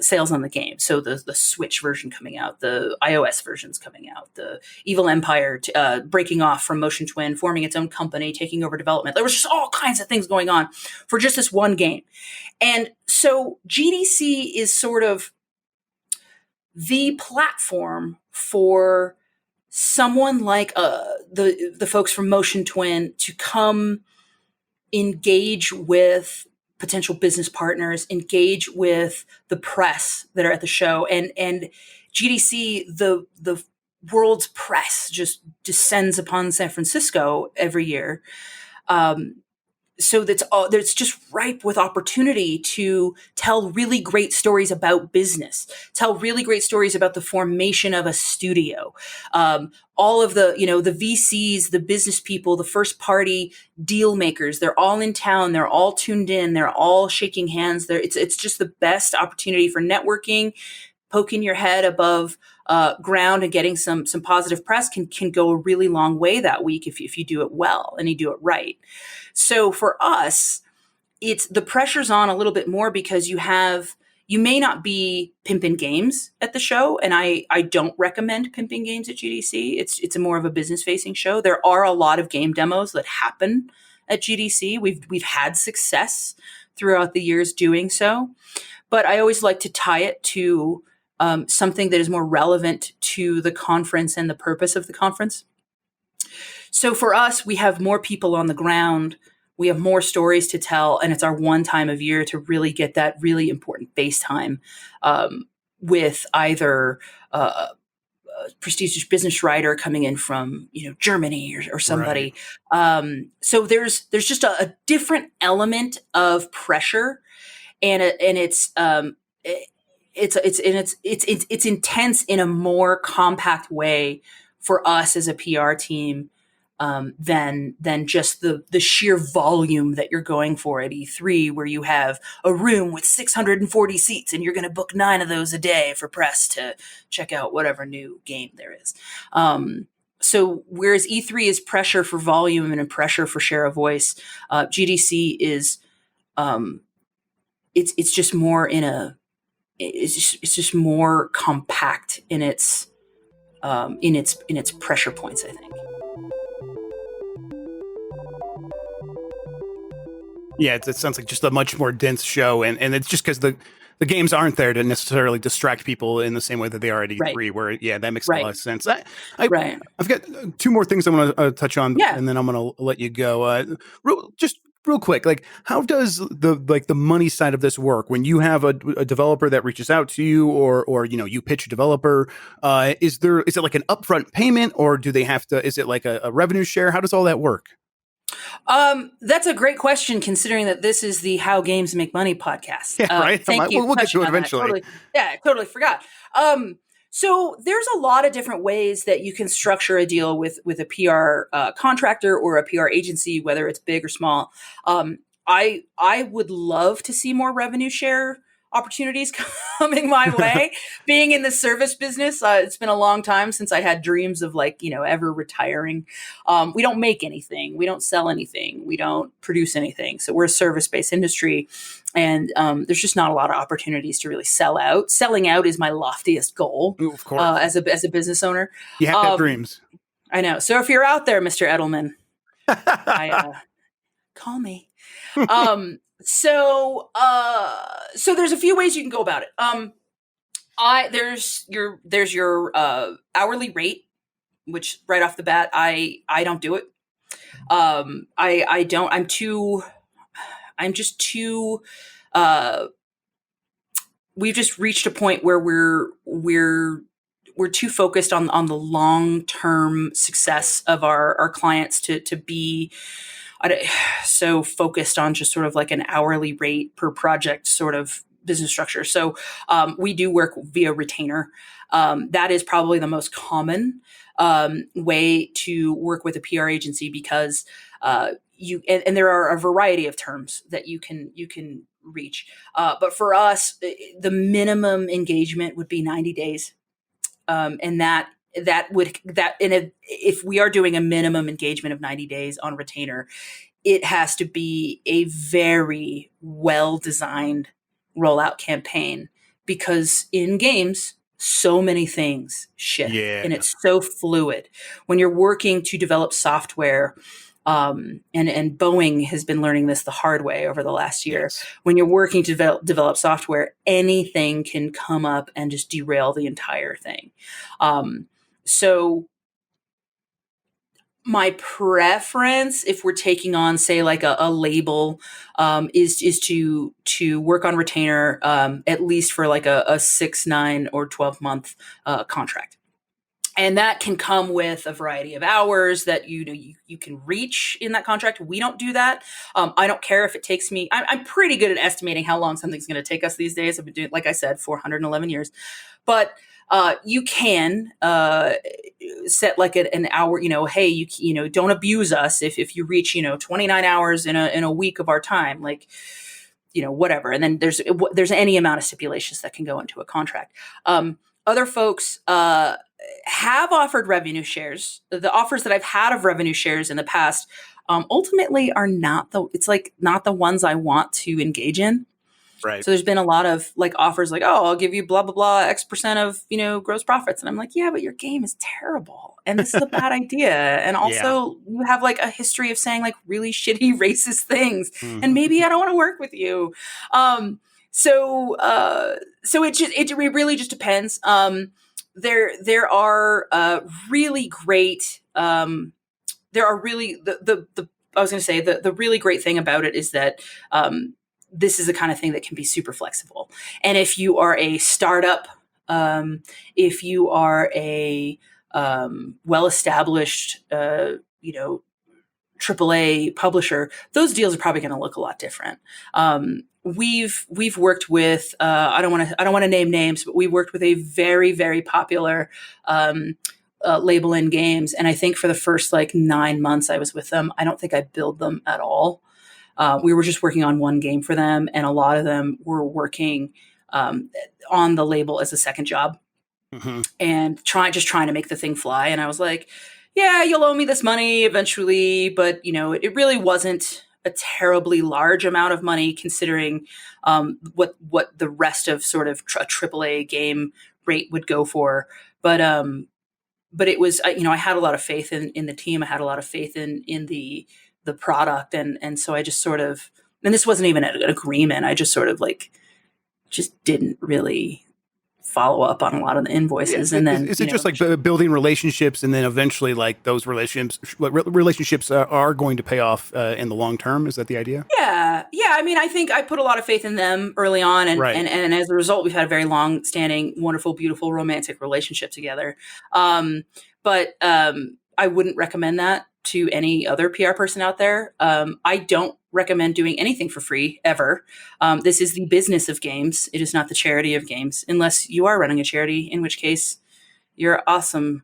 sales on the game. So the Switch version coming out, the iOS versions coming out, the Evil Empire breaking off from Motion Twin, forming its own company, taking over development. There was just all kinds of things going on for just this one game. And so GDC is sort of the platform for someone like the folks from Motion Twin to come engage with potential business partners, engage with the press that are at the show, and GDC, the world's press just descends upon San Francisco every year. So that's just ripe with opportunity to tell really great stories about business, tell really great stories about the formation of a studio. All of the VCs, the business people, the first party deal makers, they're all in town. They're all tuned in. They're all shaking hands. It's just the best opportunity for networking, poking your head above ground and getting some positive press can go a really long way that week if you do it well and you do it right. So for us, it's the pressure's on a little bit more because you may not be pimping games at the show, and I don't recommend pimping games at GDC. It's a more of a business facing show. There are a lot of game demos that happen at GDC. We've had success throughout the years doing so, but I always like to tie it to something that is more relevant to the conference and the purpose of the conference. So for us, we have more people on the ground. We have more stories to tell, and it's our one time of year to really get that really important face time with either a prestigious business writer coming in from Germany or somebody. Right. So there's just a different element of pressure, and it's intense in a more compact way for us as a PR team than just the sheer volume that you're going for at E3, where you have a room with 640 seats and you're going to book 9 of those a day for press to check out whatever new game there is. So whereas E3 is pressure for volume and pressure for share of voice, GDC is it's just more it's just more compact in its pressure points, I think. Yeah, it sounds like just a much more dense show, and it's just because the games aren't there to necessarily distract people in the same way that they are at E3, right. Where, that makes a lot of sense. I've got 2 more things I want to touch on, and then I'm going to let you go. Real quick, like, how does the money side of this work? When you have a developer that reaches out to you, or you pitch a developer, is it like an upfront payment, or do they have to? Is it like a revenue share? How does all that work? That's a great question, considering that this is the How Games Make Money podcast. Yeah, right. Thank you. We'll get to it eventually. I totally forgot. So there's a lot of different ways that you can structure a deal with a PR contractor or a PR agency, whether it's big or small. I would love to see more revenue share opportunities coming my way. Being in the service business, it's been a long time since I had dreams of ever retiring. We don't make anything. We don't sell anything. We don't produce anything. So we're a service-based industry, and there's just not a lot of opportunities to really sell out. Selling out is my loftiest goal. Ooh, of course. As a business owner. You have to have dreams. I know. So if you're out there, Mr. Edelman, call me. So there's a few ways you can go about it. There's your hourly rate, which right off the bat, I don't do it. I don't. I'm just too. We've just reached a point where we're too focused on the long term success of our clients to be so focused on just sort of like an hourly rate per project sort of business structure. So we do work via retainer. That is probably the most common way to work with a PR agency because and there are a variety of terms that you can reach. But for us, the minimum engagement would be 90 days. And if we are doing a minimum engagement of 90 days on retainer, it has to be a very well designed rollout campaign because in games, so many things shift and it's so fluid. When you're working to develop software, and Boeing has been learning this the hard way over the last year. Yes. When you're working to develop software, anything can come up and just derail the entire thing. So my preference, if we're taking on, say, like a label, is to work on retainer at least for like a 6, 9, or 12-month contract. And that can come with a variety of hours that you can reach in that contract. We don't do that. I don't care if it takes me. I'm pretty good at estimating how long something's going to take us these days. I've been doing, like I said, 411 years. But you can set like an hour. Hey, you don't abuse us if you reach 29 hours in a week of our time, like whatever. And then there's any amount of stipulations that can go into a contract. Other folks have offered revenue shares. The offers that I've had of revenue shares in the past ultimately are not the ones I want to engage in. Right. So there's been a lot of like offers like, oh, I'll give you blah, blah, blah, X% of, gross profits. And I'm like, yeah, but your game is terrible. And this is a bad idea. And also you have like a history of saying like really shitty racist things. Mm-hmm. And maybe I don't want to work with you. So it really just depends. There are really great. There are really I was going to say the really great thing about it is that this is the kind of thing that can be super flexible. And if you are a startup, if you are a well-established, AAA publisher, those deals are probably going to look a lot different. We've worked with I don't want to name names, but we've worked with a very, very popular label in games, and I think for the first like 9 months I was with them, I don't think I billed them at all. We were just working on one game for them, and a lot of them were working on the label as a second job, mm-hmm. and trying to make the thing fly. And I was like, yeah, you'll owe me this money eventually, but it really wasn't a terribly large amount of money considering what the rest of sort of a AAA game rate would go for. But it was, I had a lot of faith in the team. I had a lot of faith in the product. And so I just sort of, and this wasn't even an agreement. I just sort of like, just didn't really follow up on a lot of the invoices. And then is it just like building relationships, and then eventually like those relationships are going to pay off in the long term? Is that the idea? Yeah. I mean, I think I put a lot of faith in them early on, and right. and as a result, we've had a very long standing, wonderful, beautiful, romantic relationship together. But I wouldn't recommend that to any other PR person out there. I don't recommend doing anything for free ever. This is the business of games. It is not the charity of games, unless you are running a charity, in which case you're awesome.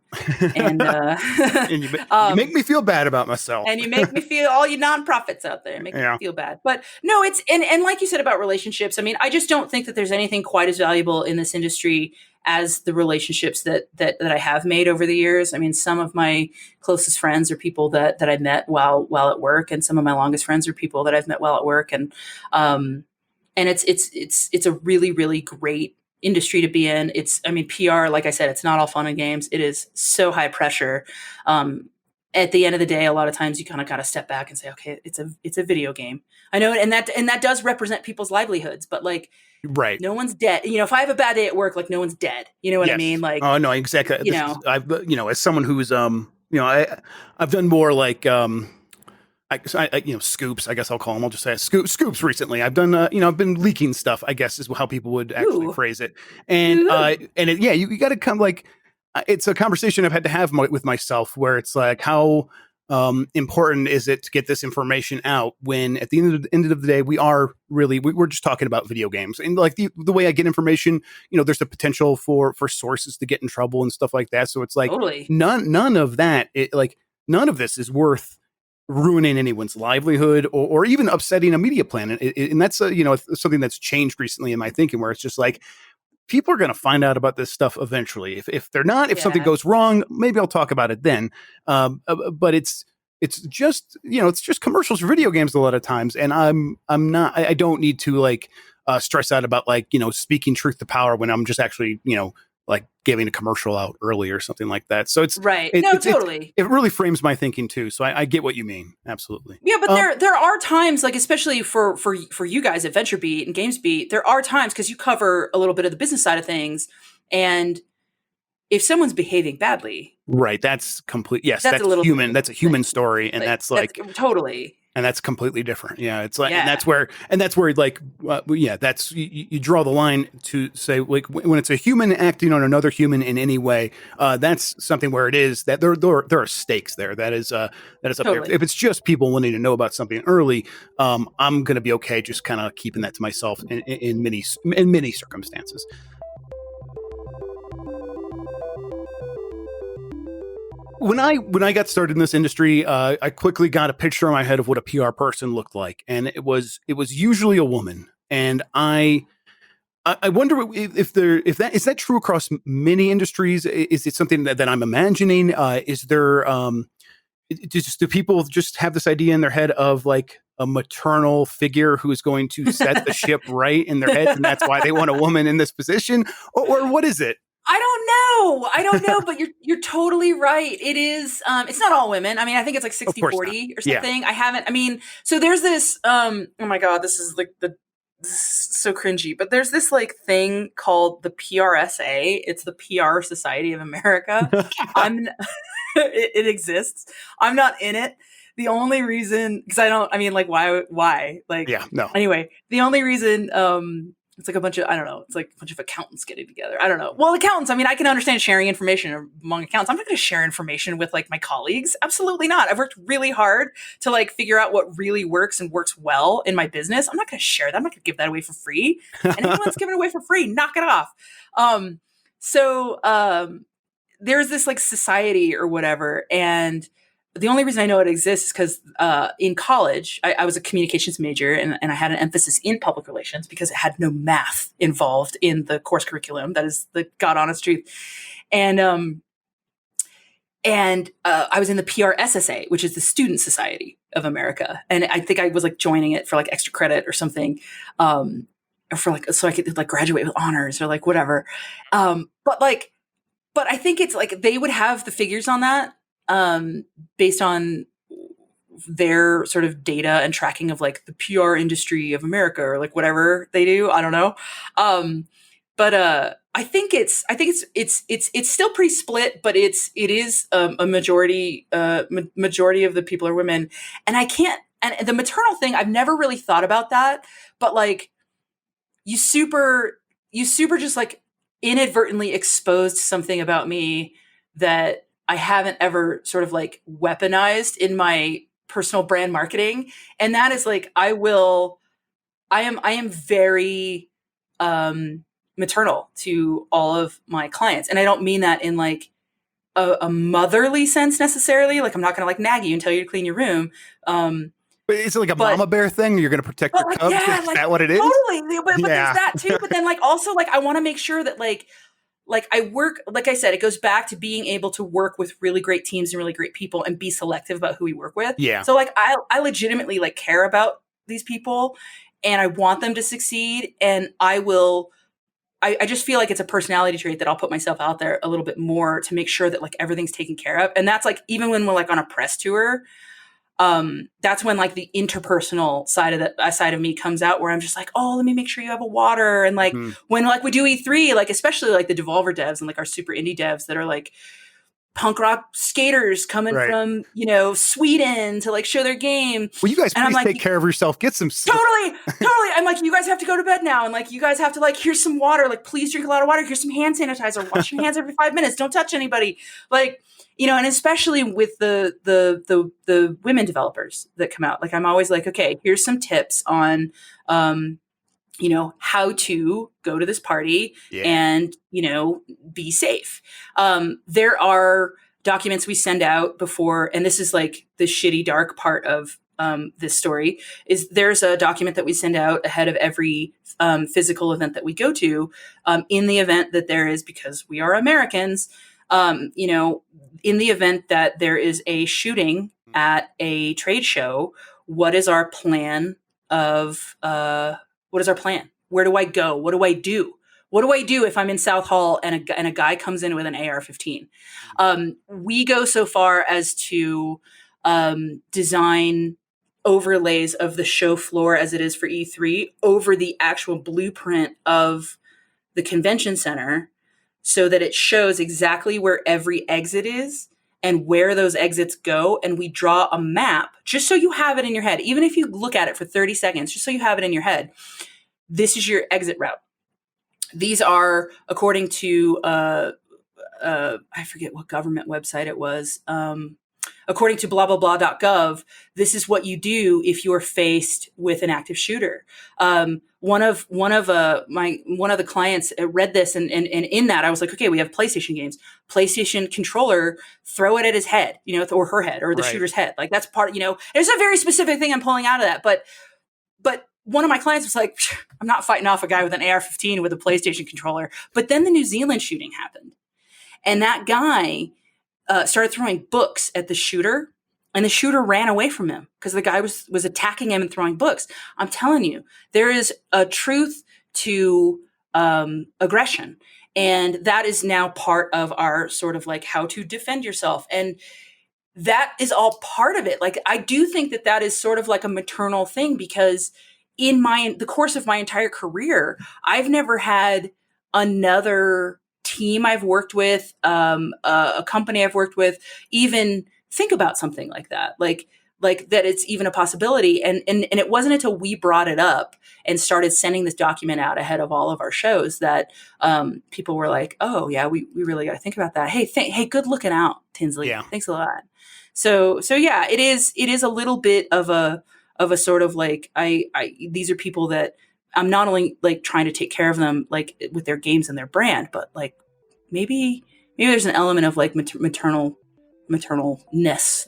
And, and you make me feel bad about myself. And you make me feel, all you nonprofits out there make me feel bad. But no, it's, and like you said about relationships, I mean, I just don't think that there's anything quite as valuable in this industry as the relationships that I have made over the years. I mean, some of my closest friends are people that I met while at work, and some of my longest friends are people that I've met while at work. And it's a really, really great industry to be in. PR, like I said, it's not all fun and games. It is so high pressure. at the end of the day, a lot of times you kind of got to step back and say, okay, it's a video game. I know, and that does represent people's livelihoods, but like, Right. no one's dead. You know, if I have a bad day at work, like no one's dead. You know what I mean? Yes. Like, Oh no, exactly. you know, I've as someone who's I've done more like scoops. I guess I'll call them. I'll just say scoops recently. I've done I've been leaking stuff. I guess is how people would actually ooh, phrase it. And you got to come like it's a conversation I've had to have with myself where it's like how important is it to get this information out when at the end of the day we're just talking about video games, and like the way I get information, there's the potential for sources to get in trouble and stuff like that. So it's like totally. none of that, none of this is worth ruining anyone's livelihood or even upsetting a media plan. And that's something that's changed recently in my thinking, where it's just like people are going to find out about this stuff eventually. If they're not, if something goes wrong, maybe I'll talk about it then. But it's just it's just commercials for video games a lot of times, and I don't need to like stress out about like speaking truth to power when I'm just actually like giving a commercial out early or something like that. So it's right. Totally. It really frames my thinking too. So I get what you mean. Absolutely. Yeah, but there are times, like especially for you guys at VentureBeat and GamesBeat, there are times because you cover a little bit of the business side of things, and if someone's behaving badly, right, that's complete. Yes, that's a little human. That's a human story, and that's totally. And that's completely different. Yeah, it's like, and that's where like, that's you draw the line to say like when it's a human acting on another human in any way, that's something where it is that there are stakes there. That is up there. If it's just people wanting to know about something early, I'm going to be okay just kind of keeping that to myself in many circumstances. When I got started in this industry, I quickly got a picture in my head of what a PR person looked like, and it was usually a woman. And I wonder if that is true across many industries. Is it something that I'm imagining? Is there do people just have this idea in their head of like a maternal figure who is going to set the ship right in their heads, and that's why they want a woman in this position, or what is it? I don't know, but you're totally right. It is, it's not all women. I mean, I think it's like 60-40 or something. Yeah. So there's this, oh my God, this is like this is so cringy, but there's this like thing called the PRSA. It's the PR Society of America. It exists. I'm not in it. The only reason, why? Like, yeah, no. Anyway, the only reason, it's like a bunch of, I don't know, it's like a bunch of accountants getting together. I don't know. Well, accountants, I can understand sharing information among accountants. I'm not going to share information with like my colleagues. Absolutely not. I've worked really hard to like figure out what really works and works well in my business. I'm not going to share that. I'm not going to give that away for free. And anyone's giving it away for free, knock it off. There's this like society or whatever. And the only reason I know it exists is because in college, I was a communications major and I had an emphasis in public relations because it had no math involved in the course curriculum. That is the God honest truth. And I was in the PRSSA, which is the Student Society of America. And I think I was like joining it for like extra credit or something, or for like, so I could like graduate with honors or like whatever. But I think it's like they would have the figures on that. Based on their sort of data and tracking of like the PR industry of America or like whatever they do. I don't know. But I think it's still pretty split, but it is a majority of the people are women. And and the maternal thing, I've never really thought about that, but like you super just like inadvertently exposed something about me that I haven't ever sort of like weaponized in my personal brand marketing. And that is like, I am very maternal to all of my clients. And I don't mean that in like a motherly sense necessarily. Like I'm not going to like nag you and tell you to clean your room. But is it like a mama bear thing? You're going to protect your cubs? Yeah, is that what it is? Totally. But there's that too. But then like also like I want to make sure that like I work, like I said, it goes back to being able to work with really great teams and really great people and be selective about who we work with. Yeah. So like I legitimately like care about these people and I want them to succeed, and I I just feel like it's a personality trait that I'll put myself out there a little bit more to make sure that like everything's taken care of. And that's like, even when we're like on a press tour, that's when like the interpersonal side of me comes out, where I'm just like, oh, let me make sure you have a water. And like when like we do E3, like especially like the Devolver devs and like our super indie devs that are like punk rock skaters coming from, you know, Sweden to like show their game. Well, you guys please like, take care of yourself. Get some totally. I'm like, you guys have to go to bed now, and like you guys have to like, here's some water. Like, please drink a lot of water. Here's some hand sanitizer. Wash your hands every 5 minutes. Don't touch anybody. Like, you know, and especially with the women developers that come out, like I'm always like, okay, here's some tips on you know, how to go to this party and, you know, be safe. There are documents we send out before, and this is like the shitty dark part of this story, is there's a document that we send out ahead of every physical event that we go to, in the event that there is, because we are Americans, you know, in the event that there is a shooting at a trade show, what is our plan of, what is our plan? Where do I go? What do I do? What do I do if I'm in South Hall and a guy comes in with an AR-15? We go so far as to design overlays of the show floor as it is for E3 over the actual blueprint of the convention center, so that it shows exactly where every exit is and where those exits go. And we draw a map just so you have it in your head. Even if you look at it for 30 seconds, just so you have it in your head. This is your exit route. These are, according to, I forget what government website it was. According to blah, blah, blah.gov, this is what you do if you're faced with an active shooter. One of the clients read this, and in that I was like, okay, we have PlayStation games, PlayStation controller, throw it at his head, you know, or her head, or the shooter's head. Like that's part, you know, there's a very specific thing I'm pulling out of that. But one of my clients was like, I'm not fighting off a guy with an AR-15 with a PlayStation controller. But then the New Zealand shooting happened, and that guy started throwing books at the shooter, and the shooter ran away from him because the guy was attacking him and throwing books. I'm telling you, there is a truth to aggression, and that is now part of our sort of like how to defend yourself. And that is all part of it. Like, I do think that is sort of like a maternal thing, because in the course of my entire career, I've never had another team I've worked with, a company I've worked with, even think about something like that, like that it's even a possibility. And it wasn't until we brought it up and started sending this document out ahead of all of our shows that people were like, oh yeah, we really got to think about that. Hey, good looking out, Tinsley. Yeah. Thanks a lot. So yeah, it is a little bit of a sort of like, these are people that I'm not only like trying to take care of them like with their games and their brand, but like maybe there's an element of like maternalness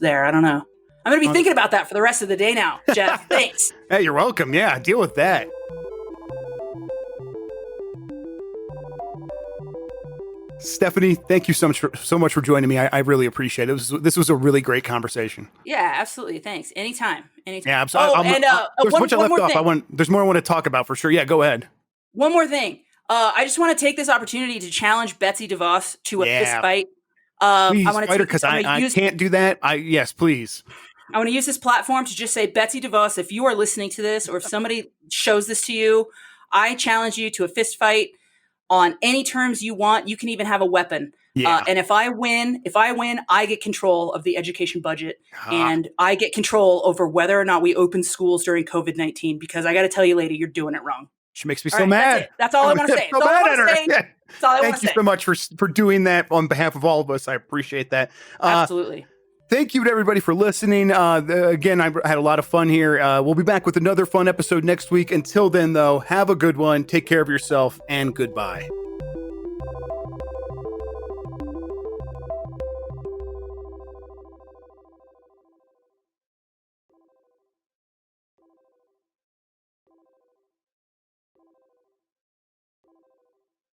there. I don't know. I'm going to be thinking about that for the rest of the day now, Jeff. Thanks. Hey, you're welcome. Yeah, deal with that. Stephanie, thank you so much for joining me. I really appreciate it. This was a really great conversation. Yeah, absolutely. Thanks. Anytime. Yeah, absolutely. There's much I left off. There's more I want to talk about for sure. Yeah, go ahead. One more thing. I just want to take this opportunity to challenge Betsy DeVos to a fist fight. Please, I want to fight her, because I can't do that. Yes, please. I want to use this platform to just say, Betsy DeVos, if you are listening to this, or if somebody shows this to you, I challenge you to a fist fight on any terms you want. You can even have a weapon. Yeah. And if I win, I get control of the education budget, and I get control over whether or not we open schools during COVID-19, because I got to tell you, lady, you're doing it wrong. She makes me so mad. That's all I want to say. Thank you so much for doing that on behalf of all of us. I appreciate that. Absolutely. Thank you to everybody for listening. Again, I had a lot of fun here. We'll be back with another fun episode next week. Until then, though, have a good one. Take care of yourself, and goodbye.